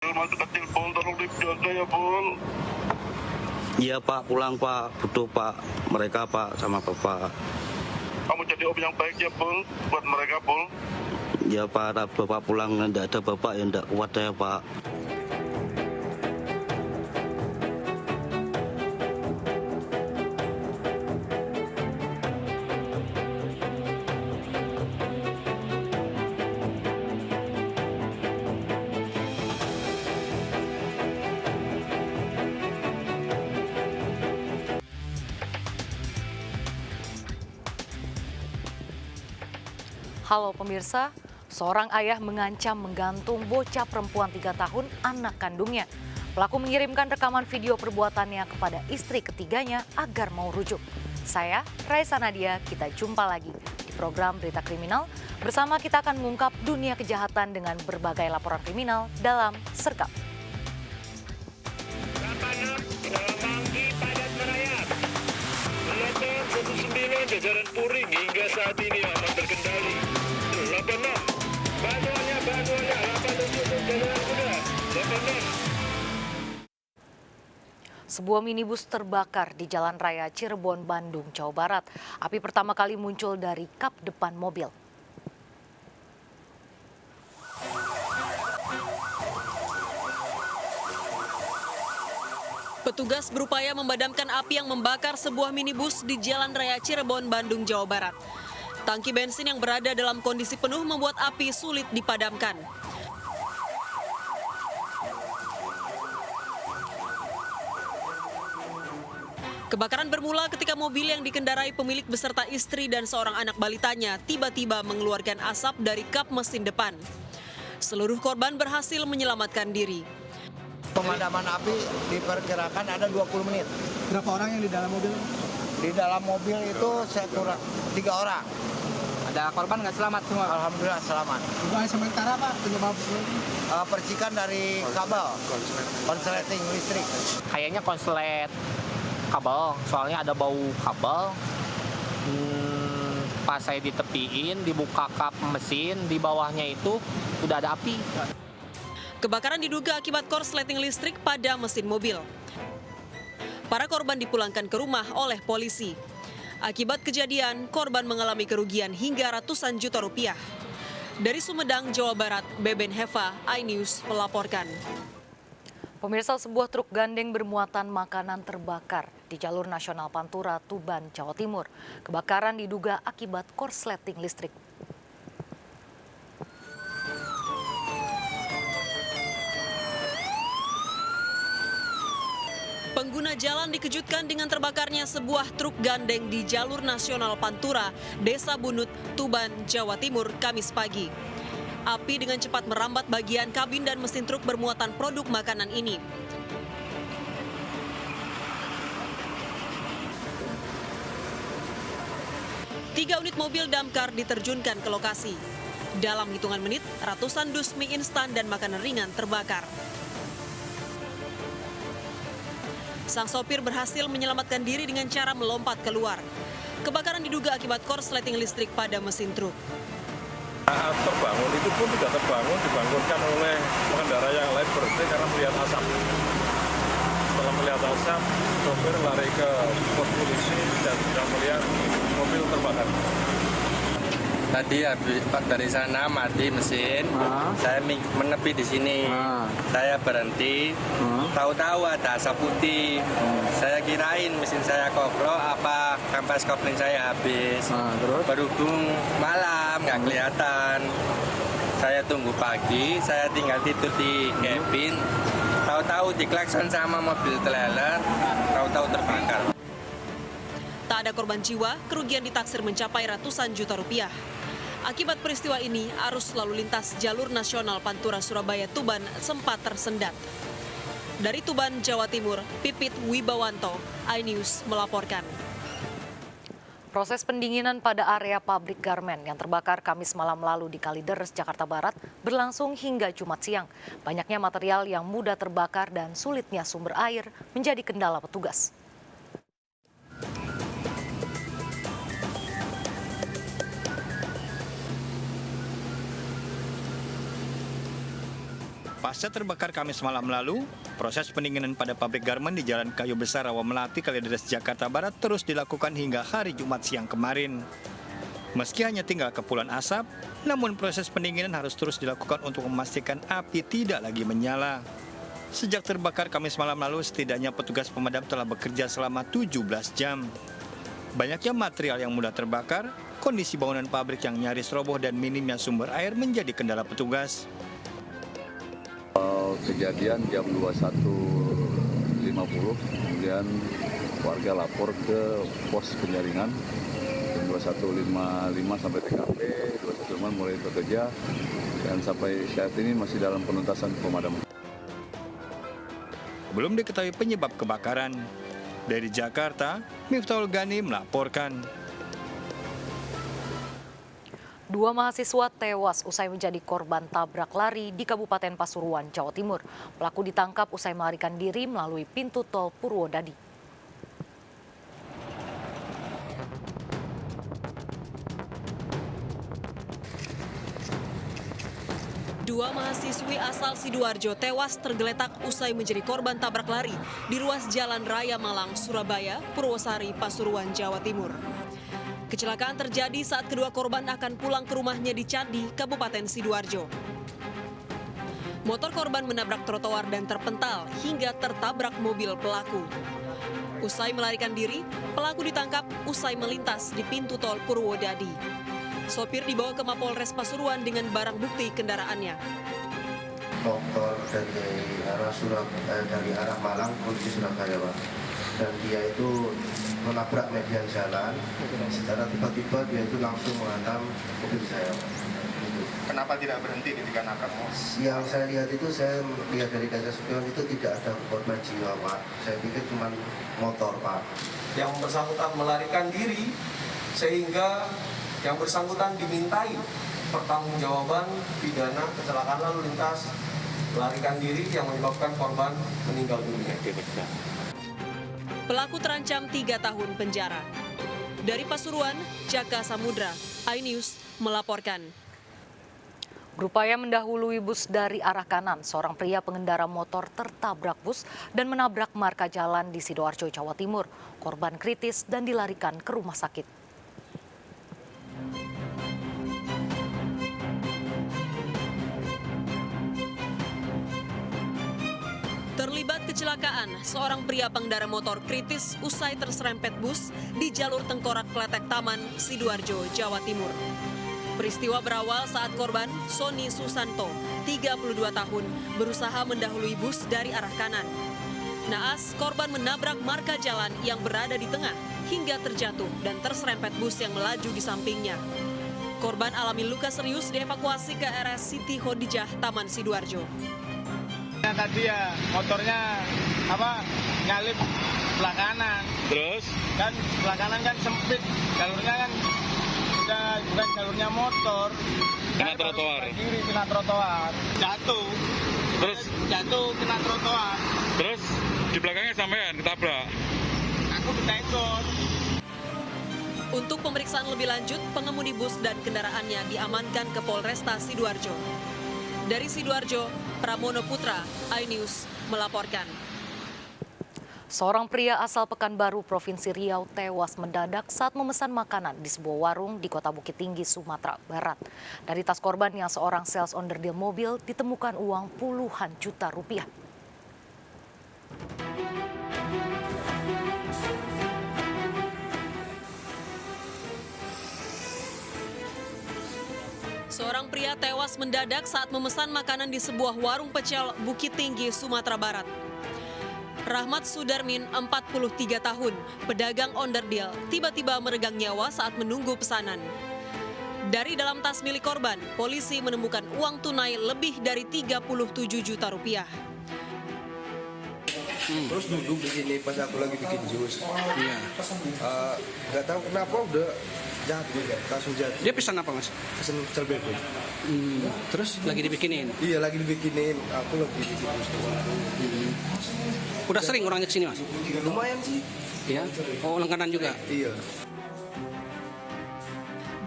Masuk kecil Pol, tolong dijaga ya Pol. Iya Pak, pulang Pak, butuh Pak, mereka Pak, sama Bapak. Kamu jadi om yang baik ya Pol, buat mereka Pol. Ya Pak, ada Bapak pulang, enggak ada Bapak yang enggak kuat ya Pak. Halo pemirsa, seorang ayah mengancam menggantung bocah perempuan 3 tahun anak kandungnya. Pelaku mengirimkan rekaman video perbuatannya kepada istri ketiganya agar mau rujuk. Saya, Raisa Nadia, kita jumpa lagi di program Berita Kriminal. Bersama kita akan mengungkap dunia kejahatan dengan berbagai laporan kriminal dalam Sergap. Jajaran Puring hingga saat ini aman terkendali. 86, bantuannya, 87 jajaran kuda, 86. Sebuah minibus terbakar di Jalan Raya Cirebon, Bandung, Jawa Barat. Api pertama kali muncul dari kap depan mobil. Petugas berupaya memadamkan api yang membakar sebuah minibus di Jalan Raya Cirebon, Bandung, Jawa Barat. Tangki bensin yang berada dalam kondisi penuh membuat api sulit dipadamkan. Kebakaran bermula ketika mobil yang dikendarai pemilik beserta istri dan seorang anak balitanya tiba-tiba mengeluarkan asap dari kap mesin depan. Seluruh korban berhasil menyelamatkan diri. Pemadaman api diperkirakan ada 20 menit. Berapa orang yang di dalam mobil? Di dalam mobil itu saya kurang 3 orang. Ada korban nggak selamat semua? Alhamdulillah selamat. Dugaan sementara Pak, penyebab Percikan dari kabel, konsleting listrik. Kayaknya konslet kabel, soalnya ada bau kabel. Pas saya ditepiin, dibuka kap mesin, di bawahnya itu udah ada api. Kebakaran diduga akibat korsleting listrik pada mesin mobil. Para korban dipulangkan ke rumah oleh polisi. Akibat kejadian, korban mengalami kerugian hingga ratusan juta rupiah. Dari Sumedang, Jawa Barat, Beben Heva, iNews melaporkan. Pemirsa, sebuah truk gandeng bermuatan makanan terbakar di jalur nasional Pantura, Tuban, Jawa Timur. Kebakaran diduga akibat korsleting listrik. Pengguna jalan dikejutkan dengan terbakarnya sebuah truk gandeng di jalur nasional Pantura, Desa Bunut, Tuban, Jawa Timur, Kamis pagi. Api dengan cepat merambat bagian kabin dan mesin truk bermuatan produk makanan ini. Tiga unit mobil damkar diterjunkan ke lokasi. Dalam hitungan menit, ratusan dus mie instan dan makanan ringan terbakar. Sang sopir berhasil menyelamatkan diri dengan cara melompat keluar. Kebakaran diduga akibat korsleting listrik pada mesin truk. Saat terbangun itu pun tidak terbangun, dibangunkan oleh pengendara yang lain berhenti karena melihat asap. Setelah melihat asap, sopir lari ke pos polisi dan sudah melihat mobil terbakar. Tadi habis dari sana mati mesin, saya menepi di sini. Saya berhenti, tahu-tahu ada asap putih. Saya kirain mesin saya koplo, apa kampas kopling saya habis. Berhubung malam nggak kelihatan. Saya tunggu pagi, saya tinggal tidur di kabin. Tahu-tahu diklakson sama mobil trailer, tahu-tahu terbakar. Tak ada korban jiwa, kerugian ditaksir mencapai ratusan juta rupiah. Akibat peristiwa ini, arus lalu lintas jalur nasional Pantura Surabaya Tuban sempat tersendat. Dari Tuban, Jawa Timur, Pipit Wibawanto, iNews melaporkan. Proses pendinginan pada area pabrik garmen yang terbakar Kamis malam lalu di Kalideres, Jakarta Barat berlangsung hingga Jumat siang. Banyaknya material yang mudah terbakar dan sulitnya sumber air menjadi kendala petugas. Pasca terbakar Kamis malam lalu, proses pendinginan pada pabrik garmen di Jalan Kayu Besar Rawa Melati, Kalideres, Jakarta Barat terus dilakukan hingga hari Jumat siang kemarin. Meski hanya tinggal kepulan asap, namun proses pendinginan harus terus dilakukan untuk memastikan api tidak lagi menyala. Sejak terbakar Kamis malam lalu, setidaknya petugas pemadam telah bekerja selama 17 jam. Banyaknya material yang mudah terbakar, kondisi bangunan pabrik yang nyaris roboh dan minimnya sumber air menjadi kendala petugas. Kejadian jam 21.50, kemudian warga lapor ke pos penjaringan. Jam 21.55 sampai TKP, 21.55 mulai bekerja, dan sampai saat ini masih dalam penuntasan pemadaman. Belum diketahui penyebab kebakaran. Dari Jakarta, Miftahul Gani melaporkan. 2 mahasiswa tewas usai menjadi korban tabrak lari di Kabupaten Pasuruan, Jawa Timur. Pelaku ditangkap usai melarikan diri melalui pintu tol Purwodadi. Dua mahasiswi asal Sidoarjo tewas tergeletak usai menjadi korban tabrak lari di ruas Jalan Raya Malang, Surabaya, Purwosari, Pasuruan, Jawa Timur. Kecelakaan terjadi saat kedua korban akan pulang ke rumahnya di Candi, Kabupaten Sidoarjo. Motor korban menabrak trotoar dan terpental hingga tertabrak mobil pelaku. Usai melarikan diri, pelaku ditangkap usai melintas di pintu tol Purwodadi. Sopir dibawa ke Mapolres Pasuruan dengan barang bukti kendaraannya. Motor dari arah Malang menuju Surabaya, Pak. Dan dia itu menabrak median jalan, secara tiba-tiba dia itu langsung menghantam mobil saya. Kenapa tidak berhenti ketika nabrak? Yang saya lihat itu, saya lihat dari kaca spion itu tidak ada korban jiwa, Pak. Saya pikir cuma motor, Pak. Yang bersangkutan melarikan diri sehingga yang bersangkutan dimintai pertanggungjawaban pidana kecelakaan lalu lintas melarikan diri yang menyebabkan korban meninggal dunia. Pelaku terancam 3 tahun penjara. Dari Pasuruan, Jaka Samudra, iNews melaporkan. Berupaya mendahului bus dari arah kanan, seorang pria pengendara motor tertabrak bus dan menabrak marka jalan di Sidoarjo, Jawa Timur. Korban kritis dan dilarikan ke rumah sakit. Terlibat kecelakaan, seorang pria pengendara motor kritis usai terserempet bus di jalur Tengkorak Kletek Taman, Sidoarjo, Jawa Timur. Peristiwa berawal saat korban, Sony Susanto, 32 tahun, berusaha mendahului bus dari arah kanan. Naas, korban menabrak marka jalan yang berada di tengah hingga terjatuh dan terserempet bus yang melaju di sampingnya. Korban alami luka serius dievakuasi ke RS Siti Khodijah, Taman Sidoarjo. Tadi ya motornya nyalip sebelah kanan. Terus? Kan sebelah kanan kan sempit, jalurnya kan bukan jalurnya motor. Kena trotoar. Kena trotoar. Jatuh. Terus? Jatuh kena trotoar. Terus di belakangnya sampean ketabrak? Aku ketekor. Untuk pemeriksaan lebih lanjut, pengemudi bus dan kendaraannya diamankan ke Polresta Sidoarjo. Dari Sidoarjo, Pramono Putra, iNews melaporkan. Seorang pria asal Pekanbaru, Provinsi Riau tewas mendadak saat memesan makanan di sebuah warung di Kota Bukit Tinggi, Sumatera Barat. Dari tas korban yang seorang sales onderdil mobil ditemukan uang puluhan juta rupiah. Seorang pria tewas mendadak saat memesan makanan di sebuah warung pecel Bukit Tinggi, Sumatera Barat. Rahmat Sudarmin, 43 tahun, pedagang onderdil, tiba-tiba meregang nyawa saat menunggu pesanan. Dari dalam tas milik korban, polisi menemukan uang tunai lebih dari 37 juta rupiah. Terus duduk di sini pas aku lagi bikin jus. Iya. Nggak tahu kenapa udah jatuh, langsung jatuh. Dia pesan apa, Mas? Pesan pecel bebek. Terus lagi dibikinin? Iya, lagi dibikinin. Aku lagi bikin jus. Udah sering orangnya kesini, Mas? Lumayan sih. Iya. Oh, langganan juga? Iya.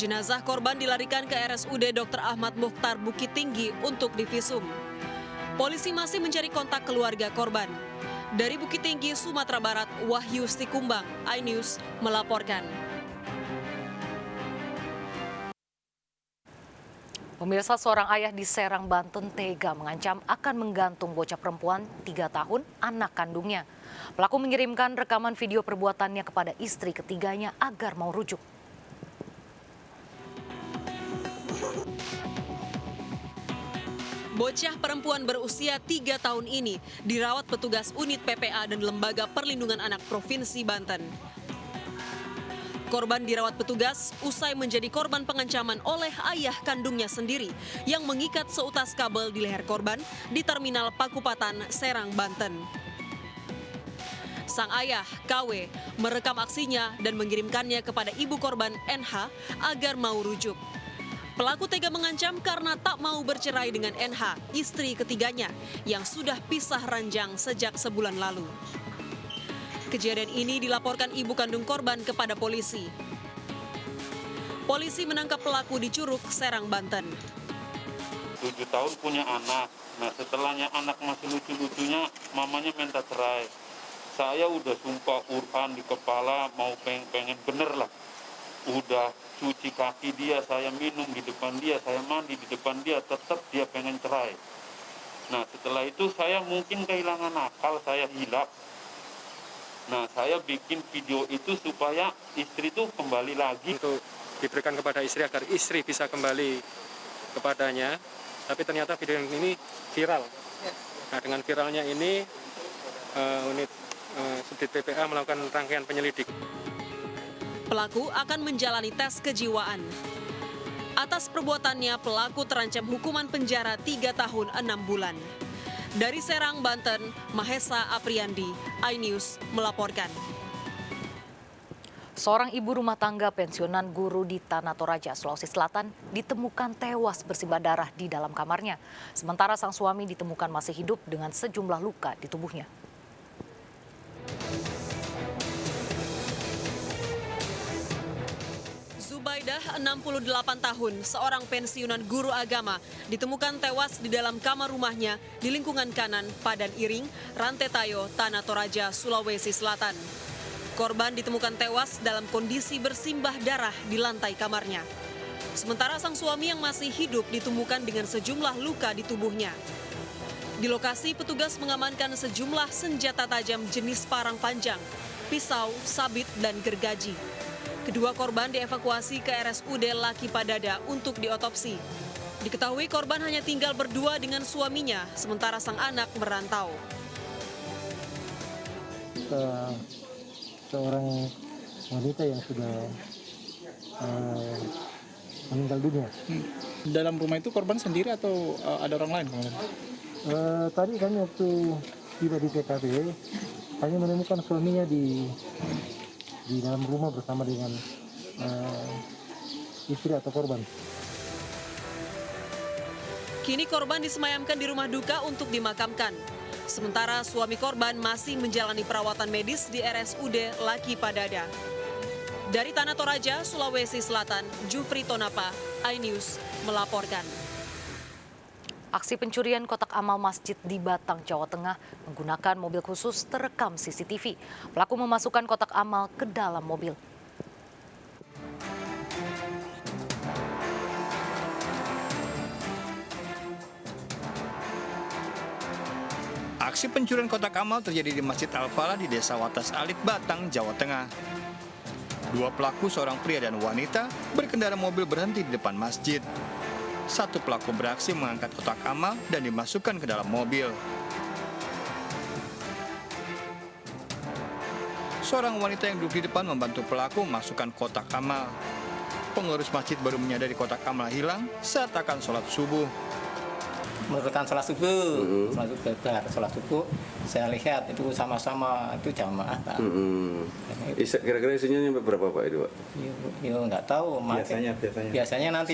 Jenazah korban dilarikan ke RSUD Dr. Ahmad Mukhtar Bukit Tinggi untuk divisum. Polisi masih mencari kontak keluarga korban. Dari Bukit Tinggi, Sumatera Barat, Wahyu Stikumbang, iNews melaporkan. Pemirsa, seorang ayah di Serang, Banten tega mengancam akan menggantung bocah perempuan 3 tahun anak kandungnya. Pelaku mengirimkan rekaman video perbuatannya kepada istri ketiganya agar mau rujuk. Bocah perempuan berusia 3 tahun ini dirawat petugas unit PPA dan Lembaga Perlindungan Anak Provinsi Banten. Korban dirawat petugas usai menjadi korban pengancaman oleh ayah kandungnya sendiri yang mengikat seutas kabel di leher korban di Terminal Pakupatan, Serang, Banten. Sang ayah, KW, merekam aksinya dan mengirimkannya kepada ibu korban, NH, agar mau rujuk. Pelaku tega mengancam karena tak mau bercerai dengan NH, istri ketiganya, yang sudah pisah ranjang sejak sebulan lalu. Kejadian ini dilaporkan ibu kandung korban kepada polisi. Polisi menangkap pelaku di Curug, Serang, Banten. 7 tahun punya anak. Nah, setelahnya anak masih lucu-lucunya, mamanya minta cerai. Saya udah sumpah Quran di kepala, mau pengen bener lah. Udah cuci kaki dia, saya minum di depan dia, saya mandi di depan dia, tetap dia pengen cerai. Nah, setelah itu saya mungkin kehilangan akal, saya hilap. Nah, saya bikin video itu supaya istri itu kembali lagi. Untuk diberikan kepada istri agar istri bisa kembali kepadanya. Tapi ternyata video yang ini viral. Nah, dengan viralnya ini unit Subdit PPA melakukan rangkaian penyelidik. Pelaku akan menjalani tes kejiwaan. Atas perbuatannya, pelaku terancam hukuman penjara 3 tahun 6 bulan. Dari Serang, Banten, Mahesa Apriandi, iNews melaporkan. Seorang ibu rumah tangga pensiunan guru di Tanah Toraja, Sulawesi Selatan ditemukan tewas bersimbah darah di dalam kamarnya. Sementara sang suami ditemukan masih hidup dengan sejumlah luka di tubuhnya. Zubaidah, 68 tahun, seorang pensiunan guru agama, ditemukan tewas di dalam kamar rumahnya di lingkungan kanan Padan Iring, Rantetayo, Tanah Toraja, Sulawesi Selatan. Korban ditemukan tewas dalam kondisi bersimbah darah di lantai kamarnya. Sementara sang suami yang masih hidup ditemukan dengan sejumlah luka di tubuhnya. Di lokasi, petugas mengamankan sejumlah senjata tajam jenis parang panjang, pisau, sabit, dan gergaji. Kedua korban dievakuasi ke RSUD Laki Padada untuk diotopsi. Diketahui korban hanya tinggal berdua dengan suaminya, sementara sang anak merantau. Seorang wanita yang sudah meninggal dunia. Dalam rumah itu korban sendiri atau ada orang lain? Tadi kami waktu tiba di TKP, kami menemukan suaminya di dalam rumah bersama dengan istri atau korban. Kini korban disemayamkan di rumah duka untuk dimakamkan. Sementara suami korban masih menjalani perawatan medis di RSUD Laki Padada. Dari Tanah Toraja, Sulawesi Selatan, Jufri Tonapa, iNews melaporkan. Aksi pencurian kotak amal masjid di Batang, Jawa Tengah menggunakan mobil khusus terekam CCTV. Pelaku memasukkan kotak amal ke dalam mobil. Aksi pencurian kotak amal terjadi di Masjid Al-Falah di Desa Watas Alit, Batang, Jawa Tengah. Dua pelaku, seorang pria dan wanita, berkendara mobil berhenti di depan masjid. Satu pelaku beraksi mengangkat kotak amal dan dimasukkan ke dalam mobil. Seorang wanita yang duduk di depan membantu pelaku memasukkan kotak amal. Pengurus masjid baru menyadari kotak amal hilang saat akan sholat subuh. Menurutkan sholat subuh, saya lihat itu sama-sama itu jamaah. Kira-kira isinya berapa Pak itu Pak? Ya nggak tahu. Biasanya nanti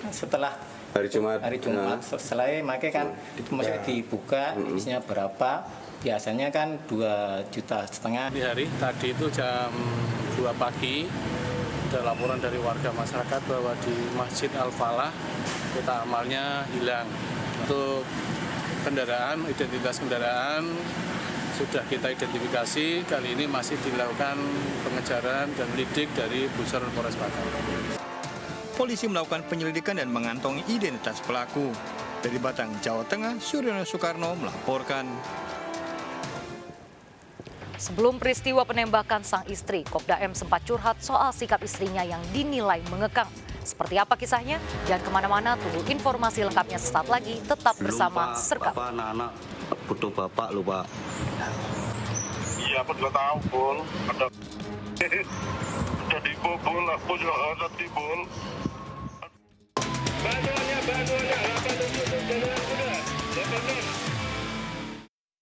setelah hari Jumat selesai makai kan masih dibuka isinya berapa. Biasanya kan 2,5 juta. Di hari tadi itu jam 2 pagi ada laporan dari warga masyarakat bahwa di Masjid Al-Falah kotak amalnya hilang. Untuk kendaraan, identitas kendaraan sudah kita identifikasi. Kali ini masih dilakukan pengejaran dan lidik dari Pusar Polres Batang. Polisi melakukan penyelidikan dan mengantongi identitas pelaku. Dari Batang, Jawa Tengah, Suryono Soekarno melaporkan. Sebelum peristiwa penembakan sang istri, Kopda M sempat curhat soal sikap istrinya yang dinilai mengekang. Seperti apa kisahnya? Jangan kemana-mana, tunggu informasi lengkapnya sesaat lagi. Tetap bersama Serkap. Bapak, anak-anak butuh bapak lu, Pak. Iya, aku juga tahu, Bol. Ada jadi bobol, aku juga ada di bol. Bantuannya, 87 jalan kuda,